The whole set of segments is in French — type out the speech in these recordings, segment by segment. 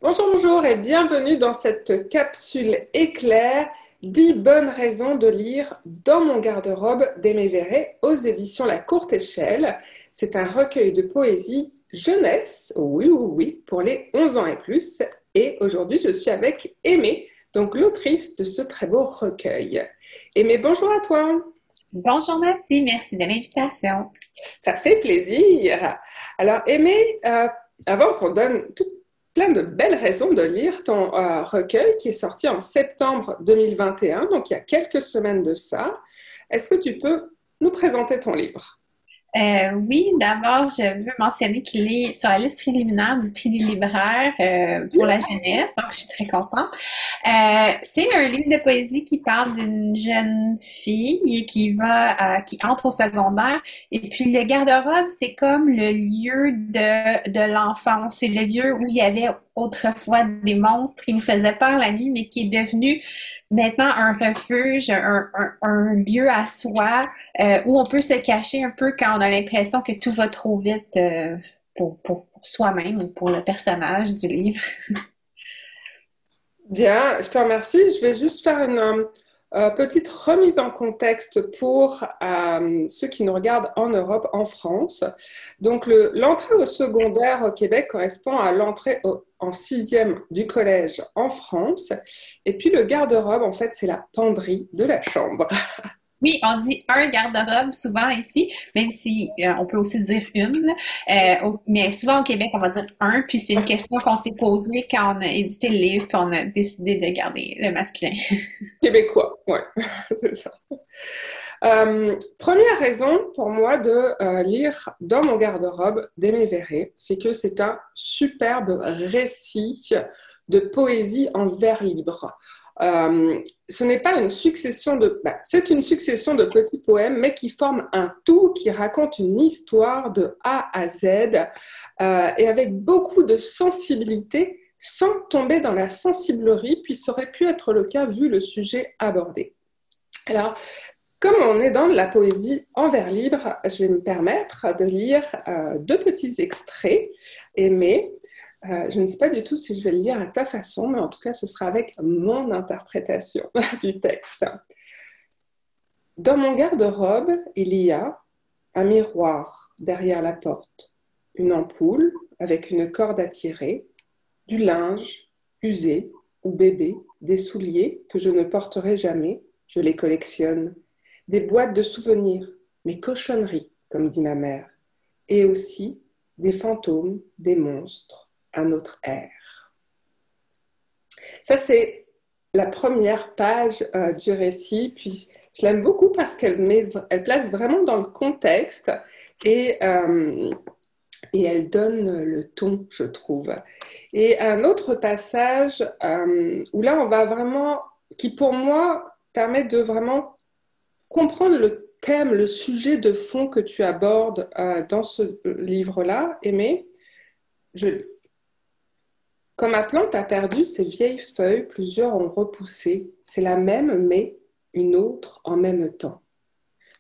Bonjour, bonjour et bienvenue dans cette capsule éclair 10 bonnes raisons de lire Dans mon garde-robe d'Aimé Verret aux éditions La Courte Échelle. C'est un recueil de poésie jeunesse, oui, oui, oui, pour les 11 ans et plus. Et aujourd'hui, je suis avec Aimé, donc l'autrice de ce très beau recueil. Aimé, bonjour à toi. Bonjour Nathalie, merci de l'invitation. Ça fait plaisir. Alors, Aimé, avant qu'on donne plein de belles raisons de lire ton recueil qui est sorti en septembre 2021, donc il y a quelques semaines de ça, est-ce que tu peux nous présenter ton livre? Oui, d'abord, je veux mentionner qu'il est sur la liste préliminaire du prix des libraires pour la jeunesse, donc je suis très contente. C'est un livre de poésie qui parle d'une jeune fille qui entre au secondaire. Et puis le garde-robe, c'est comme le lieu de l'enfance. C'est le lieu où il y avait autrefois des monstres qui nous faisaient peur la nuit, mais qui est devenu maintenant un refuge, un lieu à soi où on peut se cacher un peu quand on a l'impression que tout va trop vite pour soi-même ou pour le personnage du livre. Bien, je te remercie. Je vais juste faire une petite remise en contexte pour ceux qui nous regardent en Europe, en France. Donc, l'entrée au secondaire au Québec correspond à l'entrée en sixième du collège en France. Et puis, le garde-robe, en fait, c'est la penderie de la chambre. Oui, on dit un garde-robe souvent ici, même si on peut aussi dire une, là. Mais souvent au Québec, on va dire un, puis c'est une question qu'on s'est posée quand on a édité le livre, puis on a décidé de garder le masculin. Québécois, ouais, c'est ça. Première raison pour moi de lire Dans mon garde-robe d'Aimé Verret, c'est que c'est un superbe récit de poésie en vers libre. Ce n'est pas une succession c'est une succession de petits poèmes, mais qui forment un tout, qui raconte une histoire de A à Z, et avec beaucoup de sensibilité, sans tomber dans la sensiblerie, puis ça aurait pu être le cas vu le sujet abordé. Alors, comme on est dans la poésie en vers libre, je vais me permettre de lire deux petits extraits aimés. Je ne sais pas du tout si je vais le lire à ta façon, mais en tout cas, ce sera avec mon interprétation du texte. Dans mon garde-robe, il y a un miroir derrière la porte, une ampoule avec une corde à tirer, du linge usé ou bébé, des souliers que je ne porterai jamais, je les collectionne, des boîtes de souvenirs, mes cochonneries, comme dit ma mère, et aussi des fantômes, des monstres, un autre air. Ça, c'est la première page du récit, puis je l'aime beaucoup parce elle place vraiment dans le contexte et, euh, et elle donne le ton, je trouve. Et un autre passage où là, on va vraiment, qui pour moi permet de vraiment comprendre le thème, le sujet de fond que tu abordes dans ce livre-là, Aimé. Je, Quand ma plante a perdu ses vieilles feuilles, plusieurs ont repoussé. C'est la même, mais une autre en même temps.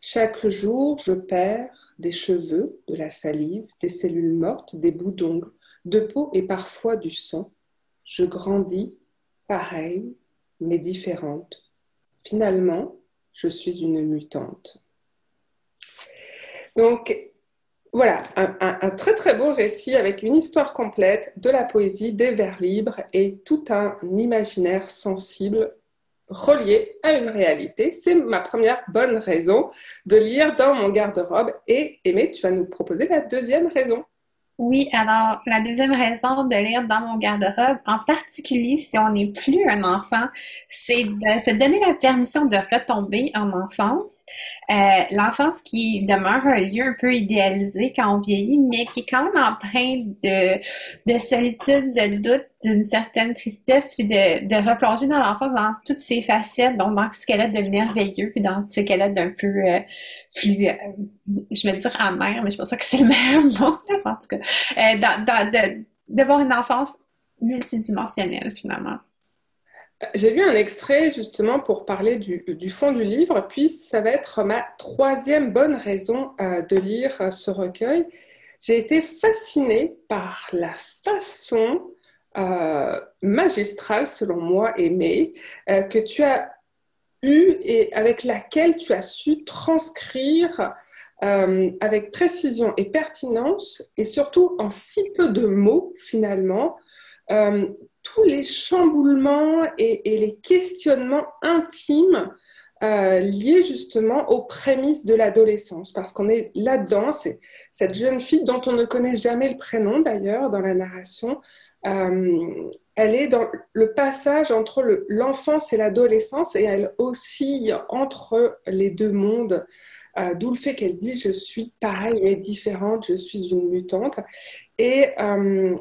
Chaque jour, je perds des cheveux, de la salive, des cellules mortes, des bouts d'ongles, de peau et parfois du sang. Je grandis, pareille, mais différente. Finalement, je suis une mutante. Donc, voilà, un très très beau récit avec une histoire complète, de la poésie, des vers libres et tout un imaginaire sensible relié à une réalité. C'est ma première bonne raison de lire Dans mon garde-robe. Et Aimé, tu vas nous proposer la deuxième raison. Oui, alors la deuxième raison de lire dans mon garde-robe, en particulier si on n'est plus un enfant, c'est de se donner la permission de retomber en enfance. L'enfance qui demeure un lieu un peu idéalisé quand on vieillit, mais qui est quand même empreint de solitude, de doute, d'une certaine tristesse, puis de replonger dans l'enfance dans toutes ses facettes, donc dans ce qu'elle a de merveilleux, puis dans ce qu'elle a d'un peu plus, je vais dire amer, mais je pense pas que c'est le meilleur mot, là, en tout cas. De voir une enfance multidimensionnelle, finalement. J'ai lu un extrait justement pour parler du fond du livre, puis ça va être ma troisième bonne raison de lire ce recueil. J'ai été fascinée par la façon magistrale, selon moi, Aimée, que tu as eue et avec laquelle tu as su transcrire avec précision et pertinence, et surtout en si peu de mots, finalement, euh, tous les chamboulements et les questionnements intimes liés justement aux prémices de l'adolescence, parce qu'on est là-dedans, c'est cette jeune fille dont on ne connaît jamais le prénom d'ailleurs dans la narration. Elle est dans le passage entre l'enfance et l'adolescence et elle oscille entre les deux mondes, d'où le fait qu'elle dit je suis pareille mais différente, je suis une mutante. Et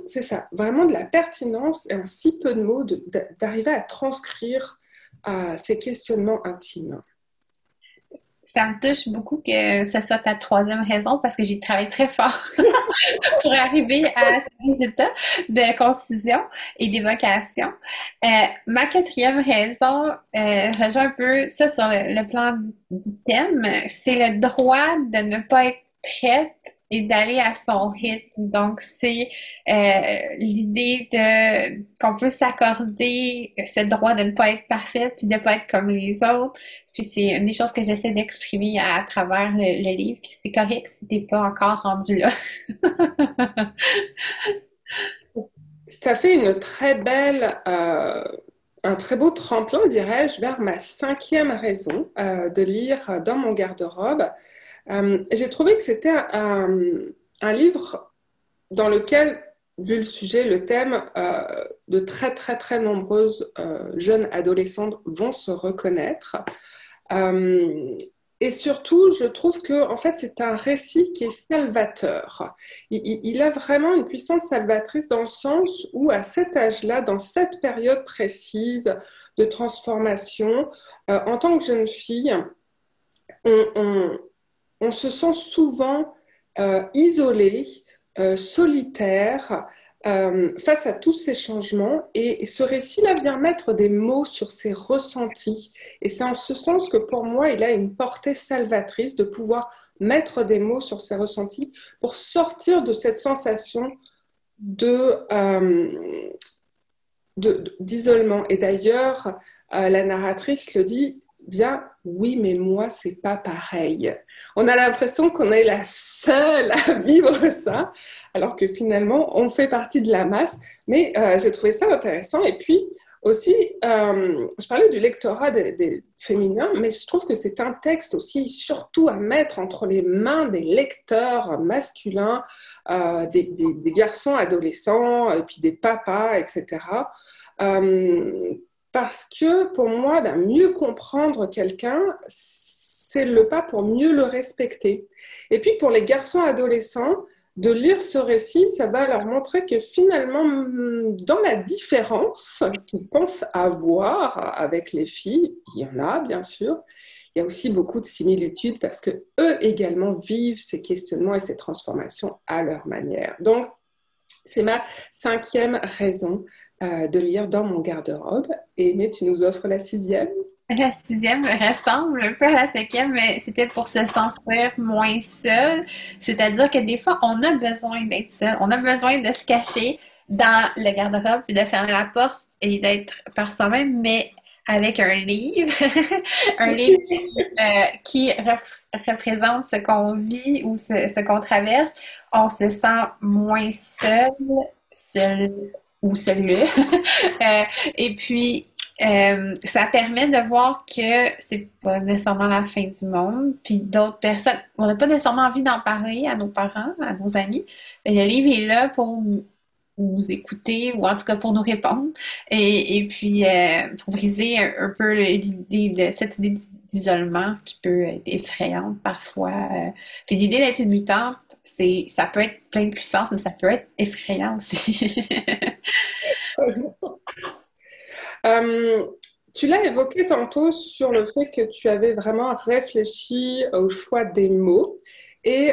c'est ça, vraiment de la pertinence et en si peu de mots d'arriver à transcrire ces questionnements intimes. Ça me touche beaucoup que ce soit ta troisième raison parce que j'ai travaillé très fort pour arriver à ce résultat de concision et d'évocation. Euh, Ma quatrième raison rejoint un peu ça sur le plan du thème, c'est le droit de ne pas être prête et d'aller à son rythme. Donc, c'est l'idée de qu'on peut s'accorder ce droit de ne pas être parfaite puis de ne pas être comme les autres. Puis c'est une des choses que j'essaie d'exprimer à travers le livre. Puis c'est correct si t'es pas encore rendu là. Ça fait une très belle, un très beau tremplin, dirais-je, vers ma cinquième raison de lire dans mon garde-robe. J'ai trouvé que c'était un livre dans lequel, vu le sujet, le thème, de très très très nombreuses jeunes adolescentes vont se reconnaître. Euh, et surtout, je trouve que en fait, c'est un récit qui est salvateur. Il a vraiment une puissance salvatrice dans le sens où, à cet âge-là, dans cette période précise de transformation, en tant que jeune fille, on, on- on se sent souvent isolé, solitaire, face à tous ces changements. Et ce récit-là vient mettre des mots sur ses ressentis. Et c'est en ce sens que pour moi, il a une portée salvatrice de pouvoir mettre des mots sur ses ressentis pour sortir de cette sensation de, d'isolement. Et d'ailleurs, la narratrice le dit bien, oui, mais moi, c'est pas pareil. On a l'impression qu'on est la seule à vivre ça, alors que finalement, on fait partie de la masse. Mais j'ai trouvé ça intéressant. Et puis aussi, je parlais du lectorat des féminins, mais je trouve que c'est un texte aussi, surtout à mettre entre les mains des lecteurs masculins, des garçons adolescents, et puis des papas, etc. Euh, Parce que pour moi, ben, mieux comprendre quelqu'un, c'est le pas pour mieux le respecter. Et puis pour les garçons adolescents, de lire ce récit, ça va leur montrer que finalement, dans la différence qu'ils pensent avoir avec les filles, il y en a bien sûr, il y a aussi beaucoup de similitudes parce que eux également vivent ces questionnements et ces transformations à leur manière. Donc, c'est ma cinquième raison de lire dans mon garde-robe. Et mais tu nous offres la sixième. La sixième ressemble un peu à la cinquième, mais c'était pour se sentir moins seul. C'est-à-dire que des fois, on a besoin d'être seul. On a besoin de se cacher dans le garde-robe puis de fermer la porte et d'être par soi-même, mais avec un livre, un livre qui représente ce qu'on vit ou ce qu'on traverse, on se sent moins seul, seul ou seul. Et puis, ça permet de voir que c'est pas nécessairement la fin du monde, puis d'autres personnes, on n'a pas nécessairement envie d'en parler à nos parents, à nos amis, mais le livre est là pour nous écouter, ou en tout cas pour nous répondre, et puis pour briser un peu l'idée de cette idée d'isolement qui peut être effrayante parfois. Puis l'idée d'être une mutante, ça peut être plein de puissance, mais ça peut être effrayant aussi. Euh, Tu l'as évoqué tantôt sur le fait que tu avais vraiment réfléchi au choix des mots. Et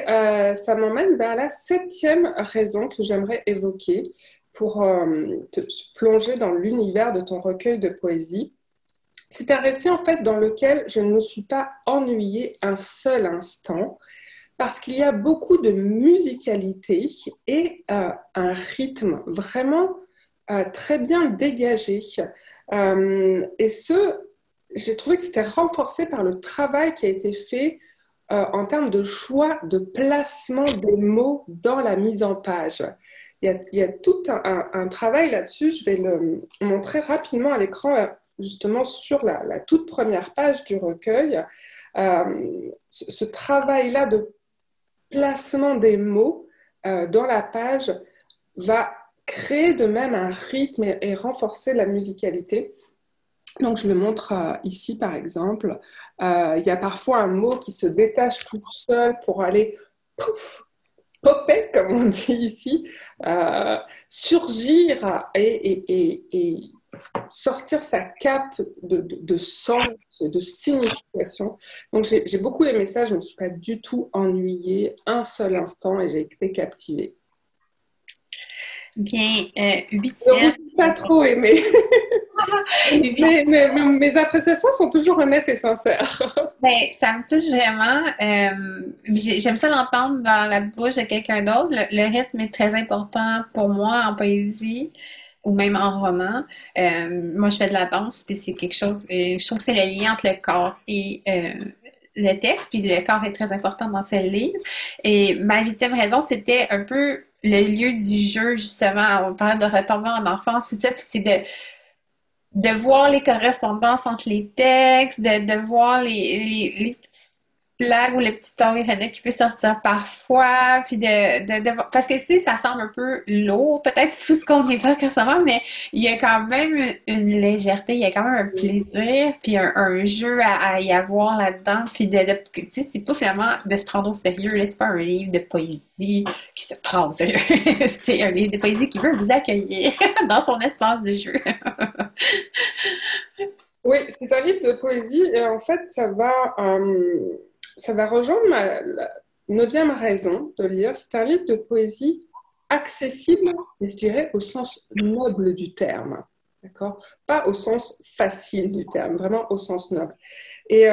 ça m'emmène vers la septième raison que j'aimerais évoquer pour te plonger dans l'univers de ton recueil de poésie. C'est un récit en fait dans lequel je ne me suis pas ennuyée un seul instant parce qu'il y a beaucoup de musicalité et un rythme vraiment très bien dégagé. Et j'ai trouvé que c'était renforcé par le travail qui a été fait en termes de choix de placement des mots dans la mise en page. Il y a tout un travail là-dessus. Je vais le montrer rapidement à l'écran, justement sur la toute première page du recueil. Ce travail-là de placement des mots dans la page va créer de même un rythme et renforcer la musicalité. Donc, je le montre ici, par exemple. Il y a parfois un mot qui se détache tout seul pour aller pouf, popper, comme on dit ici, surgir et sortir sa cape de sens, de signification. Donc, j'ai beaucoup aimé ça. Je ne me suis pas du tout ennuyée un seul instant et j'ai été captivée. Bien, Donc, huitième. je n'ai pas trop aimé. Mes appréciations sont toujours honnêtes et sincères. Ben, ça me touche vraiment. J'aime ça l'entendre dans la bouche de quelqu'un d'autre. Le rythme est très important pour moi en poésie ou même en roman. Moi, je fais de la danse, puis c'est quelque chose. Je trouve que c'est le lien entre le corps et le texte, puis le corps est très important dans ce livre. Et ma huitième raison, c'était un peu le lieu du jeu, justement. On parlait de retomber en enfance, puis ça, puis c'est de voir les correspondances entre les textes, de voir les petites blagues ou les petits tons ironiques qui peuvent sortir parfois, puis parce que tu sais, ça semble un peu lourd, peut-être tout ce qu'on évoque en ce moment, mais il y a quand même une légèreté, il y a quand même un plaisir, puis un jeu à y avoir là-dedans, puis tu sais, c'est pas finalement de se prendre au sérieux, là, c'est pas un livre de poésie qui se prend au sérieux, c'est un livre de poésie qui veut vous accueillir dans son espace de jeu. Oui, c'est un livre de poésie et en fait, ça va rejoindre la neuvième raison de lire. C'est un livre de poésie accessible, mais je dirais au sens noble du terme. D'accord? Pas au sens facile du terme, vraiment au sens noble. Et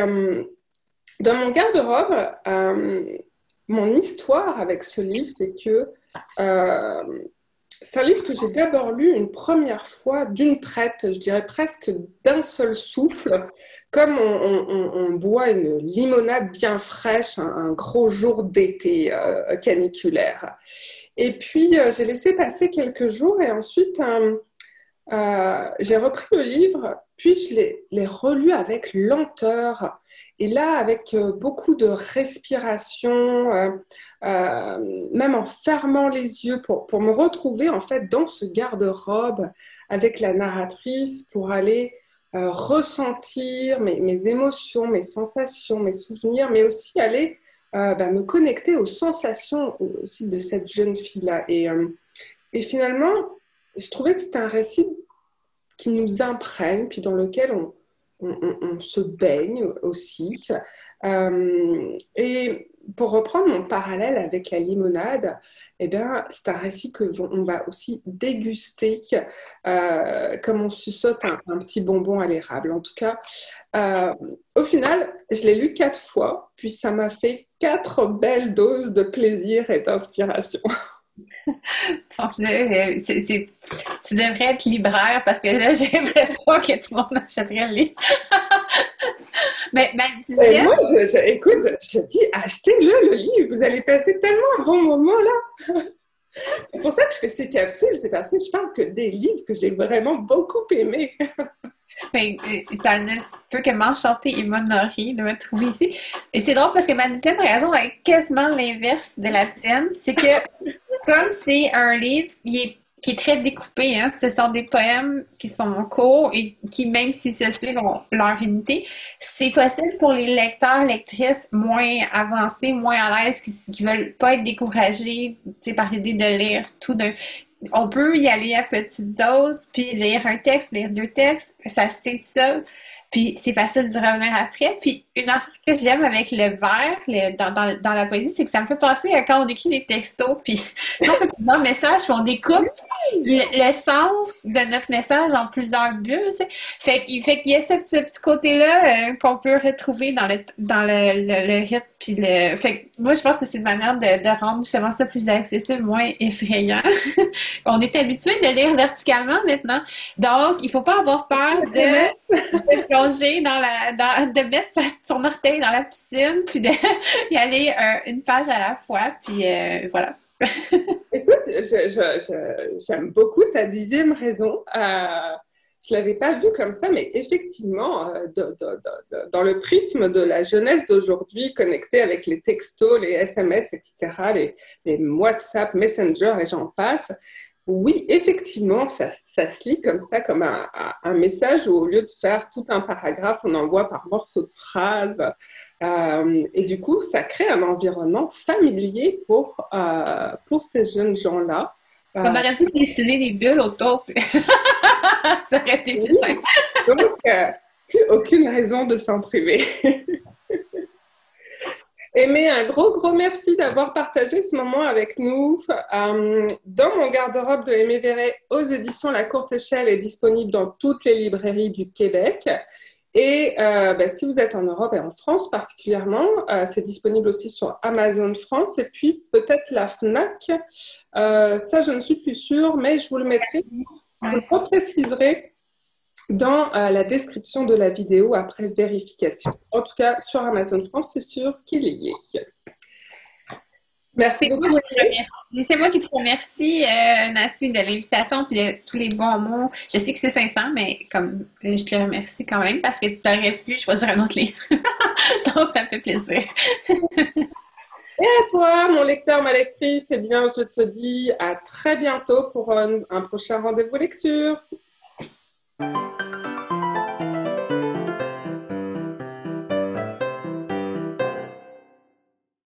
dans mon garde-robe, mon histoire avec ce livre, c'est que c'est un livre que j'ai d'abord lu une première fois d'une traite, je dirais presque d'un seul souffle, comme on boit une limonade bien fraîche un gros jour d'été caniculaire. Et puis, j'ai laissé passer quelques jours et ensuite, j'ai repris le livre, puis je l'ai relu avec lenteur. Et là, avec beaucoup de respiration, même en fermant les yeux pour me retrouver en fait dans ce garde-robe avec la narratrice pour aller ressentir mes émotions, mes sensations, mes souvenirs, mais aussi aller me connecter aux sensations aussi de cette jeune fille-là. Et finalement, je trouvais que c'était un récit qui nous imprègne, puis dans lequel on se baigne aussi. Et pour reprendre mon parallèle avec la limonade, eh bien, c'est un récit qu'on va aussi déguster comme on suçote un petit bonbon à l'érable. En tout cas, au final, je l'ai lu 4 fois, puis ça m'a fait 4 belles doses de plaisir et d'inspiration. Tu devrais être libraire parce que là, j'ai l'impression que tout le monde achèterait le livre. Mais Et moi, écoute, je te dis, achetez-le, le livre. Vous allez passer tellement un bon moment là. C'est pour ça que je fais ces capsules. C'est parce que je parle que des livres que j'ai vraiment beaucoup aimés. Mais ça ne peut que m'enchanter et m'honorer de me trouver ici. Et c'est drôle parce que ma deuxième raison est quasiment l'inverse de la tienne. C'est que comme c'est un livre qui est très découpé, hein, ce sont des poèmes qui sont courts et qui, même s'ils se suivent, ont leur unité, c'est possible pour les lecteurs, lectrices moins avancés, moins à l'aise, qui veulent pas être découragés par l'idée de lire tout d'un... On peut y aller à petite dose, puis lire un texte, lire 2 textes, ça se tient tout seul. Puis c'est facile d'y revenir après. Puis une affaire que j'aime avec le vers dans la poésie, c'est que ça me fait penser à quand on écrit des textos, puis on fait plusieurs messages, puis on découpe, le sens de notre message en plusieurs bulles, tu sais. Fait qu'il y a ce petit côté-là qu'on peut retrouver dans le rythme puis fait que moi je pense que c'est une manière de rendre justement ça plus accessible, moins effrayant. On est habitué de lire verticalement maintenant, donc il faut pas avoir peur de plonger de mettre son orteil dans la piscine puis de y aller une page à la fois puis voilà. Écoute, j'aime beaucoup ta 10e raison. Je l'avais pas vu comme ça, mais effectivement, dans le prisme de la jeunesse d'aujourd'hui, connectée avec les textos, les SMS, etc., les WhatsApp, Messenger et j'en passe, oui, effectivement, ça se lit comme ça, comme un message où au lieu de faire tout un paragraphe, on envoie par morceaux de phrases. Et du coup, ça crée un environnement familier pour ces jeunes gens-là. On aurait dû dessiner des bulles autour. Ça aurait été plus simple. Donc, plus aucune raison de s'en priver. Aimé, un gros merci d'avoir partagé ce moment avec nous. Dans mon garde-robe de Aimé Verret aux éditions La Courte Échelle est disponible dans toutes les librairies du Québec. Et si vous êtes en Europe et en France particulièrement, c'est disponible aussi sur Amazon France et puis peut-être la FNAC. Ça, je ne suis plus sûre, mais je vous le mettrai. Je le repréciserai dans la description de la vidéo après vérification. En tout cas, sur Amazon France, c'est sûr qu'il y est. Merci beaucoup. C'est moi qui te remercie, Nathalie, de l'invitation et de tous les bons mots. Je sais que c'est 500, mais comme je te remercie quand même parce que tu aurais pu choisir un autre livre. Donc, ça me fait plaisir. Et à toi, mon lecteur, ma lectrice, eh bien, je te dis à très bientôt pour un prochain rendez-vous lecture.